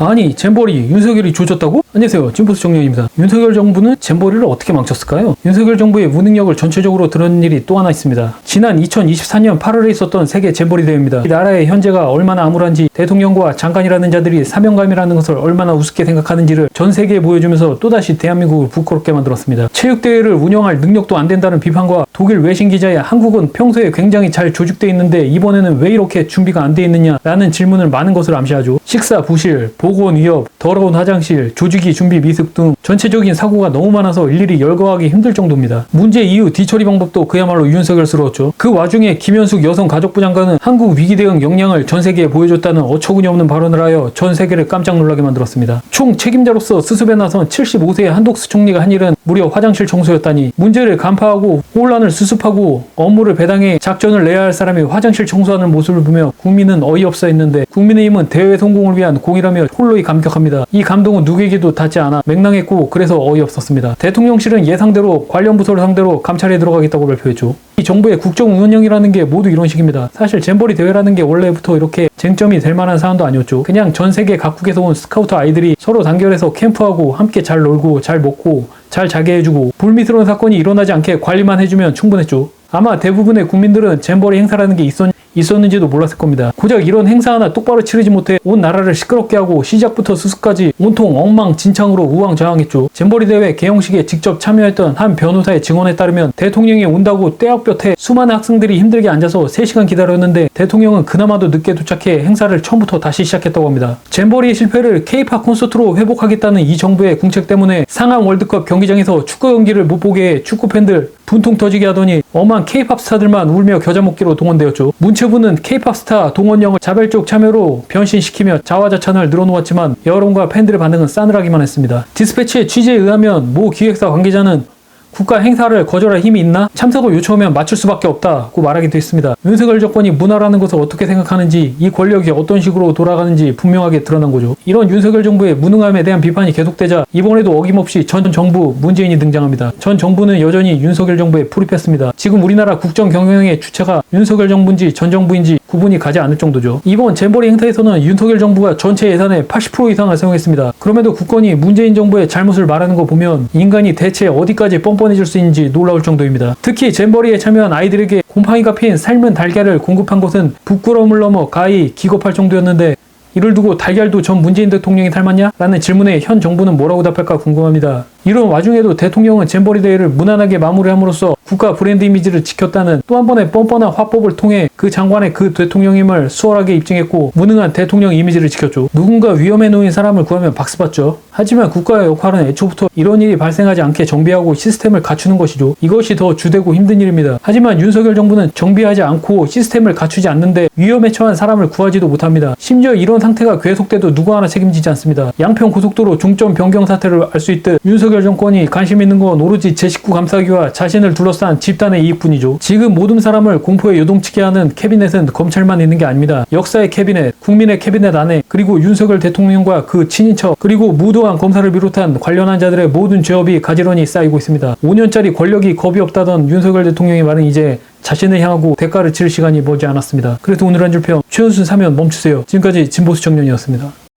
아니, 잼버리 윤석열이 조졌다고? 안녕하세요, 진보수 정연입니다. 윤석열 정부는 잼버리를 어떻게 망쳤을까요? 윤석열 정부의 무능력을 전체적으로 드러낸 일이 또 하나 있습니다. 지난 2024년 8월에 있었던 세계 잼버리 대회입니다. 이 나라의 현재가 얼마나 암울한지, 대통령과 장관이라는 자들이 사명감이라는 것을 얼마나 우습게 생각하는지를 전 세계에 보여주면서 또다시 대한민국을 부끄럽게 만들었습니다. 체육대회를 운영할 능력도 안 된다는 비판과 독일 외신 기자의 한국은 평소에 굉장히 잘 조직되어 있는데 이번에는 왜 이렇게 준비가 안 돼 있느냐라는 질문을 많은 것을 암시하죠. 식사 부실, 보건 위협, 더러운 화장실, 조직이 준비 미숙 등 전체적인 사고가 너무 많아서 일일이 열거하기 힘들 정도입니다. 문제 이후 뒤처리 방법도 그야말로 윤석열스러웠죠. 그 와중에 김현숙 여성가족부 장관은 한국 위기 대응 역량을 전 세계에 보여줬다는 어처구니 없는 발언을 하여 전 세계를 깜짝 놀라게 만들었습니다. 총 책임자로서 수습에 나선 75세의 한독수 총리가 한 일은 무려 화장실 청소였다니, 문제를 간파하고 혼란을 수습하고 업무를 배당해 작전을 내야 할 사람이 화장실 청소하는 모습을 보며 국민은 어이없어 했는데, 국민의힘은 대회 성공을 위한 공이라며 홀로이 감격합니다. 이 감동은 누구에게도 닿지 않아 맹랑했고 그래서 어이없었습니다. 대통령실은 예상대로 관련 부서를 상대로 감찰에 들어가겠다고 발표했죠. 이 정부의 국정 운영이라는 게 모두 이런 식입니다. 사실 잼버리 대회라는 게 원래부터 이렇게 쟁점이 될 만한 사안도 아니었죠. 그냥 전 세계 각국에서 온 스카우트 아이들이 서로 단결해서 캠프하고 함께 잘 놀고 잘 먹고 잘 자게 해주고 불미스러운 사건이 일어나지 않게 관리만 해주면 충분했죠. 아마 대부분의 국민들은 잼버리 행사라는 게 있었는지도 몰랐을 겁니다. 고작 이런 행사 하나 똑바로 치르지 못해 온 나라를 시끄럽게 하고 시작부터 수습까지 온통 엉망진창으로 우왕좌왕했죠. 잼버리 대회 개영식에 직접 참여했던 한 변호사의 증언에 따르면 대통령이 온다고 떼약볕에 수많은 학생들이 힘들게 앉아서 3시간 기다렸는데 대통령은 그나마도 늦게 도착해 행사를 처음부터 다시 시작했다고 합니다. 잼버리의 실패를 K-팝 콘서트로 회복하겠다는 이 정부의 궁책 때문에 상암 월드컵 경기장에서 축구 경기를 못 보게 해 축구팬들 분통 터지게 하더니 엄한 K-팝 스타들만 울며 겨자 먹기로 동원되었죠. 문체부는 K-팝 스타 동원령을 자발적 참여로 변신시키며 자화자찬을 늘어놓았지만 여론과 팬들의 반응은 싸늘하기만 했습니다. 디스패치의 취재에 의하면 모 기획사 관계자는 국가 행사를 거절할 힘이 있나? 참석을 요청하면 맞출 수밖에 없다고 말하기도 했습니다. 윤석열 정권이 문화라는 것을 어떻게 생각하는지, 이 권력이 어떤 식으로 돌아가는지 분명하게 드러난 거죠. 이런 윤석열 정부의 무능함에 대한 비판이 계속되자 이번에도 어김없이 전 정부 문재인이 등장합니다. 전 정부는 여전히 윤석열 정부에 불입했습니다. 지금 우리나라 국정 경영의 주체가 윤석열 정부인지 전 정부인지 구분이 가지 않을 정도죠. 이번 잼버리 행사에서는 윤석열 정부가 전체 예산의 80% 이상을 사용했습니다. 그럼에도 국건이 문재인 정부의 잘못을 말하는 거 보면 인간이 대체 어디까지 뻔뻔해질 수 있는지 놀라울 정도입니다. 특히 잼버리에 참여한 아이들에게 곰팡이가 피인 삶은 달걀을 공급한 것은 부끄러움을 넘어 가히 기겁할 정도였는데, 이를 두고 달걀도 전 문재인 대통령이 닮았냐? 라는 질문에 현 정부는 뭐라고 답할까 궁금합니다. 이런 와중에도 대통령은 잼버리 대회를 무난하게 마무리함으로써 국가 브랜드 이미지를 지켰다는 또 한 번의 뻔뻔한 화법을 통해 그 장관의 그 대통령임을 수월하게 입증했고 무능한 대통령 이미지를 지켰죠. 누군가 위험에 놓인 사람을 구하면 박수받죠. 하지만 국가의 역할은 애초부터 이런 일이 발생하지 않게 정비하고 시스템을 갖추는 것이죠. 이것이 더 주되고 힘든 일입니다. 하지만 윤석열 정부는 정비하지 않고 시스템을 갖추지 않는데 위험에 처한 사람을 구하지도 못합니다. 심지어 이런 상태가 계속돼도 누구 하나 책임지지 않습니다. 양평 고속도로 중점 변경 사태를 알 수 있듯 윤석열 정권이 관심 있는 건 오로지 제 식구 감싸기와 자신을 둘러싼 집단의 이익뿐이죠. 지금 모든 사람을 공포에 요동치게 하는 캐비넷은 검찰만 있는 게 아닙니다. 역사의 캐비넷, 국민의 캐비넷 안에, 그리고 윤석열 대통령과 그 친인척, 그리고 무도한 검사를 비롯한 관련한 자들의 모든 죄업이 가지런히 쌓이고 있습니다. 5년짜리 권력이 겁이 없다던 윤석열 대통령의 말은 이제 자신을 향하고 대가를 치를 시간이 멀지 않았습니다. 그래서 오늘 한 줄평, 최은순 사면 멈추세요. 지금까지 진보수 정연이었습니다.